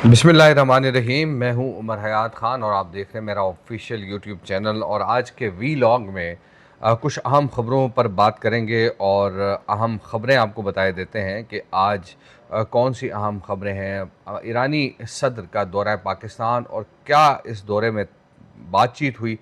बिस्मिल्लाहिर्रहमानिर्रहीम। मैं हूं उमर हयात ख़ान और आप देख रहे हैं मेरा ऑफिशियल यूट्यूब चैनल। और आज के वीलॉग में कुछ अहम ख़बरों पर बात करेंगे और अहम ख़बरें आपको बताए देते हैं कि आज कौन सी अहम ख़बरें हैं। ईरानी सदर का दौरा पाकिस्तान और क्या इस दौरे में बातचीत हुई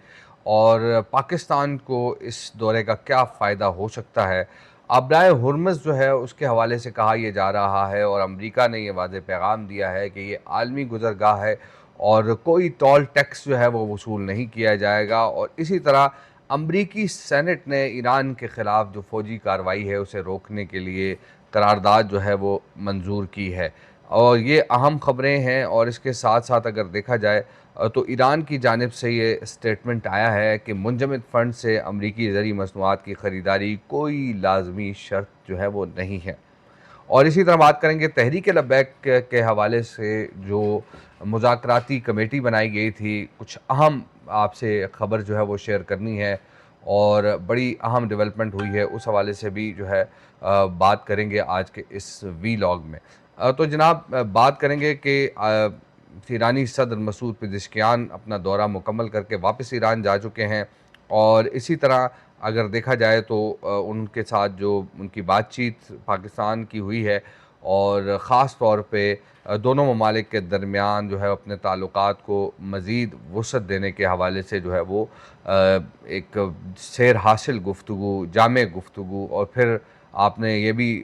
और पाकिस्तान को इस दौरे का क्या फ़ायदा हो सकता है। आबराए हुर्मुज़ जो है उसके हवाले से कहा यह जा रहा है और अमेरिका ने ये वाज़ेह पैगाम दिया है कि ये आलमी गुज़रगाह है और कोई टोल टैक्स जो है वो वसूल नहीं किया जाएगा। और इसी तरह अमरीकी सेनेट ने ईरान के ख़िलाफ़ जो फ़ौजी कार्रवाई है उसे रोकने के लिए करारदाद जो है वो मंजूर की है। और ये अहम ख़बरें हैं। और इसके साथ साथ अगर देखा जाए तो ईरान की जानिब से ये स्टेटमेंट आया है कि मुंजमद फ़ंड से अमरीकी ज़री मसनूआत की ख़रीदारी कोई लाजमी शर्त जो है वो नहीं है। और इसी तरह बात करेंगे तहरीक लब्बैक के हवाले से जो मुज़ाकराती कमेटी बनाई गई थी, कुछ अहम आपसे ख़बर जो है वो शेयर करनी है और बड़ी अहम डेवलपमेंट हुई है, उस हवाले से भी जो है बात करेंगे आज के इस वीलॉग में। तो जनाब बात करेंगे कि ईरानी सदर मसूद पेज़ेश्कियान अपना दौरा मुकम्मल करके वापस ईरान जा चुके हैं। और इसी तरह अगर देखा जाए तो उनके साथ जो उनकी बातचीत पाकिस्तान की हुई है और ख़ास तौर पे दोनों ममालिक के दरमियान जो है अपने ताल्लुकात को मज़ीद वुसअत देने के हवाले से जो है वो एक सैर हासिल गुफ्तगू, जामे गुफ्तगू। और फिर आपने ये भी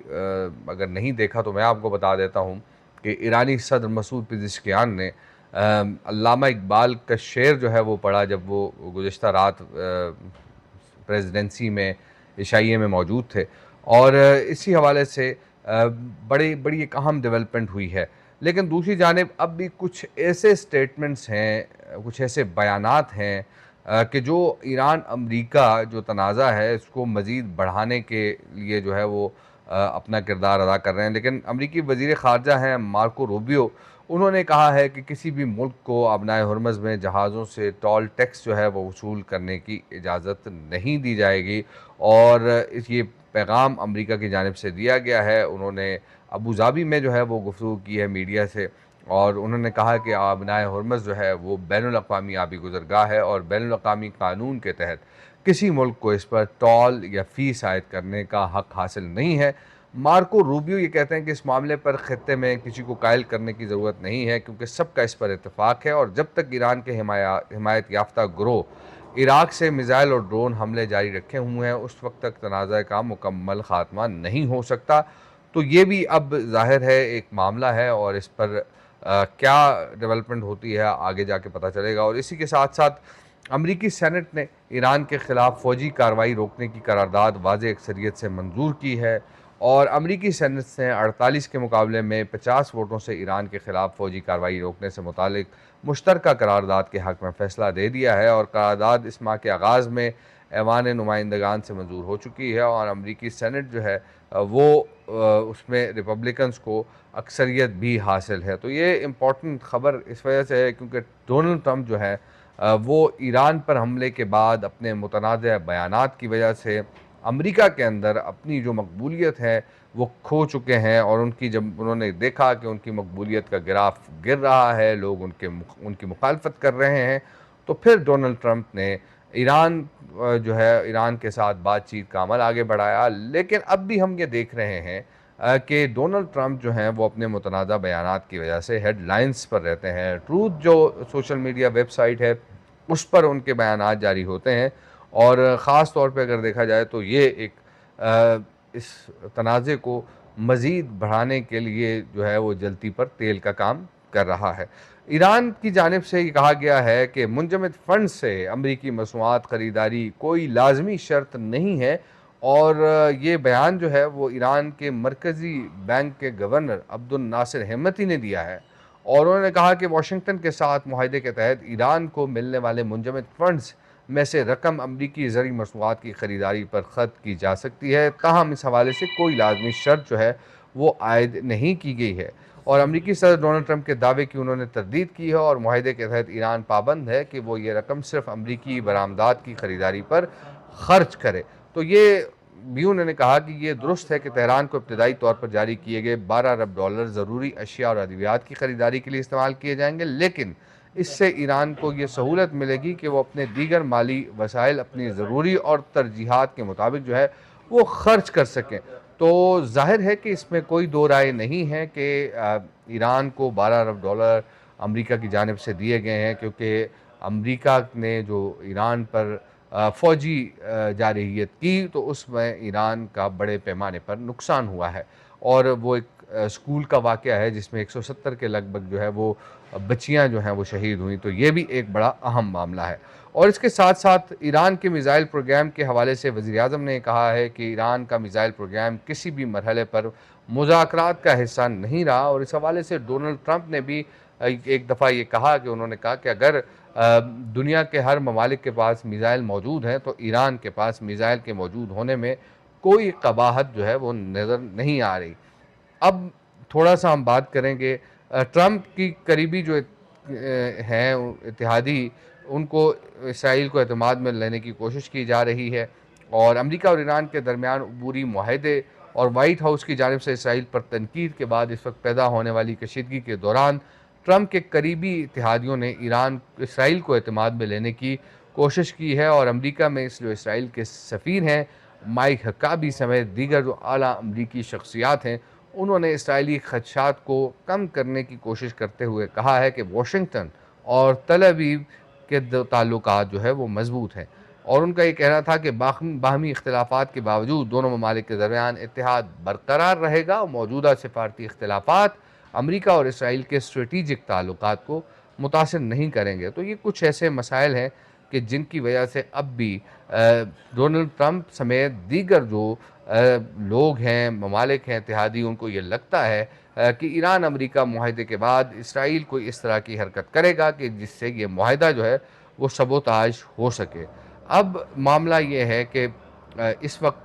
अगर नहीं देखा तो मैं आपको बता देता हूँ कि ईरानी सदर मसूद पेज़ेश्कियान ने अल्लामा इकबाल का शेर जो है वो पढ़ा जब वो गुज़िश्ता रात प्रेसिडेंसी में इशाइये में मौजूद थे। और इसी हवाले से बड़ी बड़ी एक अहम डेवलपमेंट हुई है। लेकिन दूसरी जानिब अब भी कुछ ऐसे स्टेटमेंट्स हैं, कुछ ऐसे बयानात हैं कि जो ईरान अमरीका जो तनाज़ा है इसको मज़ीद बढ़ाने के लिए जो है वो अपना किरदार अदा कर रहे हैं। लेकिन अमरीकी वज़ीर ख़ारजा हैं मार्को रूबियो, उन्होंने कहा है कि किसी भी मुल्क को अबनाए हुर्मुज़ में जहाज़ों से टोल टैक्स जो है वो वसूल करने की इजाज़त नहीं दी जाएगी। और ये पैगाम अमेरिका की जानिब से दिया गया है। उन्होंने अबू धाबी में जो है वो गुफ्तगू की है मीडिया से और उन्होंने कहा कि अबनाए हुर्मुज़ जो है वो बैनुल-अक़वामी आबी गुज़रगाह है और बैनुल-अक़वामी कानून के तहत किसी मुल्क को इस पर टोल या फ़ीस आयद करने का हक़ हासिल नहीं है। मार्को रूबियो ये कहते हैं कि इस मामले पर ख़ित्ते में किसी को कायल करने की ज़रूरत नहीं है क्योंकि सबका इस पर इत्तेफ़ाक है और जब तक ईरान के हिमायत याफ्ता गिरोह इराक़ से मिज़ाइल और ड्रोन हमले जारी रखे हुए हैं, उस वक्त तक तनाज़ा का मुकम्मल ख़ात्मा नहीं हो सकता। तो ये भी अब ज़ाहिर है एक मामला है और इस पर क्या डेवलपमेंट होती है आगे जाके पता चलेगा। और इसी के साथ साथ अमरीकी सेनेट ने ईरान के ख़िलाफ़ फ़ौजी कार्रवाई रोकने की करारदाद वाज़ेह अक्सरियत से मंजूर की है। और अमरीकी सेनेट ने 48 के मुकाबले में 50 वोटों से ईरान के ख़िलाफ़ फ़ौजी कार्रवाई रोकने से मुतालिक मुश्तरका करारदाद के हक़ में फ़ैसला दे दिया है। और करारदाद इस माह के आगाज़ में ऐवान नुमाइंदगान से मंजूर हो चुकी है और अमरीकी सेनेट जो है वो उसमें रिपब्लिकन्स को अक्सरियत भी हासिल है। तो ये इम्पॉर्टेंट ख़बर इस वजह से है क्योंकि डोनल्ड ट्रंप जो है वो ईरान पर हमले के बाद अपने मुतनाज़ बयानात की वजह से अमेरिका के अंदर अपनी जो मकबूलियत है वो खो चुके हैं। और उनकी जब उन्होंने देखा कि उनकी मकबूलियत का ग्राफ गिर रहा है, लोग उनकी मुखालफत कर रहे हैं, तो फिर डोनल्ड ट्रंप ने ईरान जो है ईरान के साथ बातचीत का अमल आगे बढ़ाया। लेकिन अब भी हम ये देख रहे हैं कि डोनल्ड ट्रंप जो हैं वो अपने मुतनाज़ा बयानात की वजह से हेडलाइंस पर रहते हैं। ट्रूथ जो सोशल मीडिया वेबसाइट है उस पर उनके बयानात जारी होते हैं। और ख़ास तौर पे अगर देखा जाए तो ये एक इस तनाज़े को मज़ीद बढ़ाने के लिए जो है वो जल्ती पर तेल का काम कर रहा है। ईरान की जानिब से ये कहा गया है कि मुंजमद फ़ंड से अमरीकी मसनूआत ख़रीदारी कोई लाज़मी शर्त नहीं है। और ये बयान जो है वो ईरान के मरकज़ी बैंक के गवर्नर अब्दुल नासिर हेमती ने दिया है। और उन्होंने कहा कि वाशिंगटन के साथ मुआहदे के तहत ईरान को मिलने वाले मुंजमद फ़ंड्स में से रकम अमरीकी ज़री मसनूआत की ख़रीदारी पर ख़र्च की जा सकती है। ताहम इस हवाले से कोई लाज़मी शर्त जो है वो आयद नहीं की गई है। और अमरीकी सदर डोनाल्ड ट्रंप के दावे की उन्होंने तरदीद की है और मुआहदे के तहत ईरान पाबंद है कि वो ये रकम सिर्फ अमरीकी बरामदात की ख़रीदारी पर ख़र्च करे। तो ये भी उन्होंने कहा कि ये दुरुस्त है कि तेहरान को इब्तदाई तौर पर जारी किए गए $12 अरब ज़रूरी अशिया और अद्वियात की ख़रीदारी के लिए इस्तेमाल किए जाएंगे, लेकिन इससे ईरान को ये सहूलत मिलेगी कि वो अपने दीगर माली वसाइल अपनी ज़रूरी और तरजीहात के मुताबिक जो है वो ख़र्च कर सकें। तो ज़ाहिर है कि इसमें कोई दो राय नहीं है कि ईरान को $12 अरब अमरीका की जानिब से दिए गए हैं, क्योंकि अमरीका ने जो ईरान पर फ़ौजी जारहियत की तो उसमें ईरान का बड़े पैमाने पर नुकसान हुआ है। और वो एक स्कूल का वाक़या है जिसमें 170 के लगभग जो है वो बच्चियाँ जो हैं वो शहीद हुई, तो ये भी एक बड़ा अहम मामला है। और इसके साथ-साथ ईरान के मिसाइल प्रोग्राम के हवाले से वज़ीर-ए-आज़म ने कहा है कि ईरान का मिसाइल प्रोग्राम किसी भी मरहले पर मुज़ाकरात का हिस्सा नहीं रहा, और इस हवाले से डोनाल्ड ट्रंप ने भी एक दफ़ा ये कहा कि उन्होंने कहा कि अगर दुनिया के हर ममालिक के पास मिसाइल मौजूद हैं तो ईरान के पास मिसाइल के मौजूद होने में कोई कबाहत जो है वो नज़र नहीं आ रही। अब थोड़ा-सा हम बात करेंगे ट्रंप की करीबी जो हैं इत्तेहादी, उनको इसराइल को एतमाद में लेने की कोशिश की जा रही है, और अमेरिका और ईरान के दरमियान अबूरी मुआहदे और वाइट हाउस की जानिब से इसराइल पर तनकीद के बाद इस वक्त पैदा होने वाली कशीदगी के दौरान ट्रंप के करीबी इत्तेहादियों ने इसराइल को एतमाद में लेने की कोशिश की है, और अमेरिका में जो इसराइल के सफ़ीर हैं माइक हक्काबी समेत दीगर जो आला अमरीकी शख्सियात हैं, उन्होंने इसराइली खदशात को कम करने की कोशिश करते हुए कहा है कि वाशिंगटन और तल अवीव के ताल्लुकात जो है वो मजबूत हैं, और उनका ये कहना था कि बाहमी इख्तिलाफात के बावजूद दोनों ममालिक के दरमियान इत्तेहाद बरकरार रहेगा, और मौजूदा सिफारती इख्तिलाफात अमेरिका और इसराइल के स्ट्रेटिजिक ताल्लुकात को मुतासिर नहीं करेंगे। तो ये कुछ ऐसे मसाइल हैं कि जिनकी वजह से अब भी डोनाल्ड ट्रंप समेत दीगर जो लोग हैं, ममालिक हैं इत्तेहादी, उनको ये लगता है कि ईरान अमेरिका मुआहदे के बाद इसराइल कोई इस तरह की हरकत करेगा कि जिससे ये मुआहदा जो है वो सबोताज हो सके। अब मामला ये है कि इस वक्त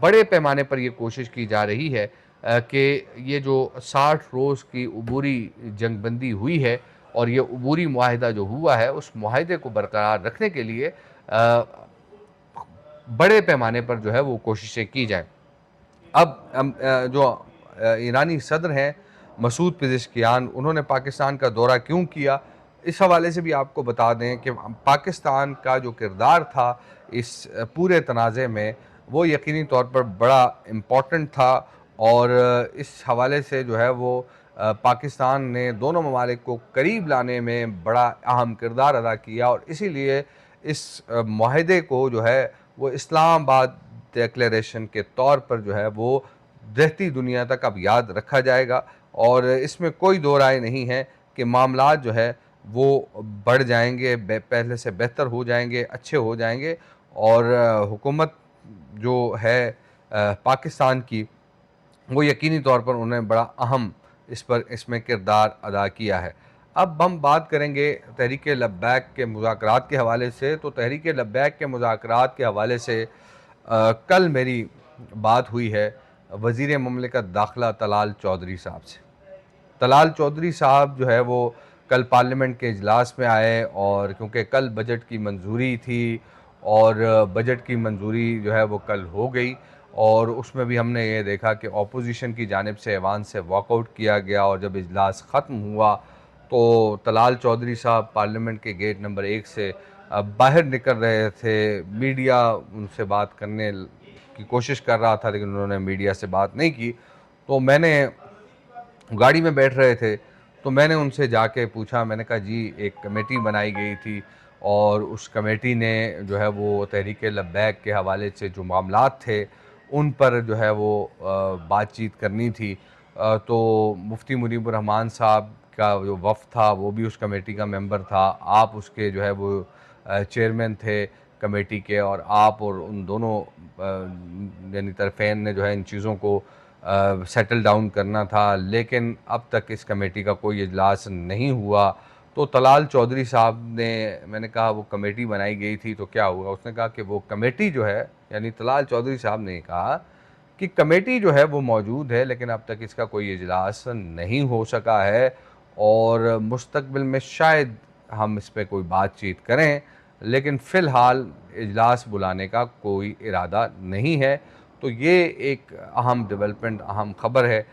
बड़े पैमाने पर ये कोशिश की जा रही है कि ये जो 60 रोज़ की अबूरी जंगबंदी हुई है और ये अबूरी मुआहदा जो हुआ है, उस मुआहदे को बरकरार रखने के लिए बड़े पैमाने पर जो है वो कोशिशें की जाएँ। अब जो ईरानी सदर हैं मसूद पेज़ेश्कियान, उन्होंने पाकिस्तान का दौरा क्यों किया, इस हवाले से भी आपको बता दें कि पाकिस्तान का जो किरदार था इस पूरे तनाज़े में, वो यकीनी तौर पर बड़ा इम्पोर्टेंट था, और इस हवाले से जो है वो पाकिस्तान ने दोनों ममालिक को करीब लाने में बड़ा अहम किरदार अदा किया, और इसीलिए इस मुआहदे को जो है वो इस्लामाबाद डिक्लेरेशन के तौर पर जो है वो रहती दुनिया तक अब याद रखा जाएगा, और इसमें कोई दो राय नहीं है कि मामलात जो है वो बढ़ जाएंगे, पहले से बेहतर हो जाएंगे, अच्छे हो जाएंगे, और हुकूमत जो है पाकिस्तान की, वो यकीनी तौर पर उन्होंने बड़ा अहम इसमें किरदार अदा किया है। अब हम बात करेंगे तहरीक लब्बैक के मुज़ाकरात के हवाले से। तो तहरीक लब्बैक के मुज़ाकरात के हवाले से कल मेरी बात हुई है वज़ीर ममलिकत दाखिला तलाल चौधरी साहब से। तलाल चौधरी साहब जो है वो कल पार्लियामेंट के इजलास में आए, और क्योंकि कल बजट की मंजूरी थी, और बजट की मंजूरी जो है वो कल हो गई, और उसमें भी हमने ये देखा कि अपोजिशन की जानिब से ऐवान से वॉकआउट किया गया, और जब इजलास ख़त्म हुआ तो तलाल चौधरी साहब पार्लियामेंट के गेट नंबर 1 से बाहर निकल रहे थे। मीडिया उनसे बात करने की कोशिश कर रहा था, लेकिन उन्होंने मीडिया से बात नहीं की। तो मैंने गाड़ी में बैठ रहे थे, तो मैंने उनसे जाके पूछा, मैंने कहा जी एक कमेटी बनाई गई थी, और उस कमेटी ने जो है वो तहरीक लब्बैक के हवाले से जो मामलात थे उन पर जो है वो बातचीत करनी थी। तो मुफ्ती मुनीबुर रहमान साहब का जो वफ़द था वो भी उस कमेटी का मेंबर था, आप उसके जो है वो चेयरमैन थे कमेटी के, और आप और उन दोनों यानी तरफ़ैन ने जो है इन चीज़ों को सेटल डाउन करना था, लेकिन अब तक इस कमेटी का कोई इजलास नहीं हुआ। तो तलाल चौधरी साहब ने, मैंने कहा वो कमेटी बनाई गई थी तो क्या हुआ? उसने कहा कि वो कमेटी जो है, यानी तलाल चौधरी साहब ने कहा कि कमेटी जो है वो मौजूद है, लेकिन अब तक इसका कोई इजलास नहीं हो सका है, और मुस्तकबिल में शायद हम इस पर कोई बातचीत करें, लेकिन फ़िलहाल इजलास बुलाने का कोई इरादा नहीं है। तो ये एक अहम डेवलपमेंट, अहम खबर है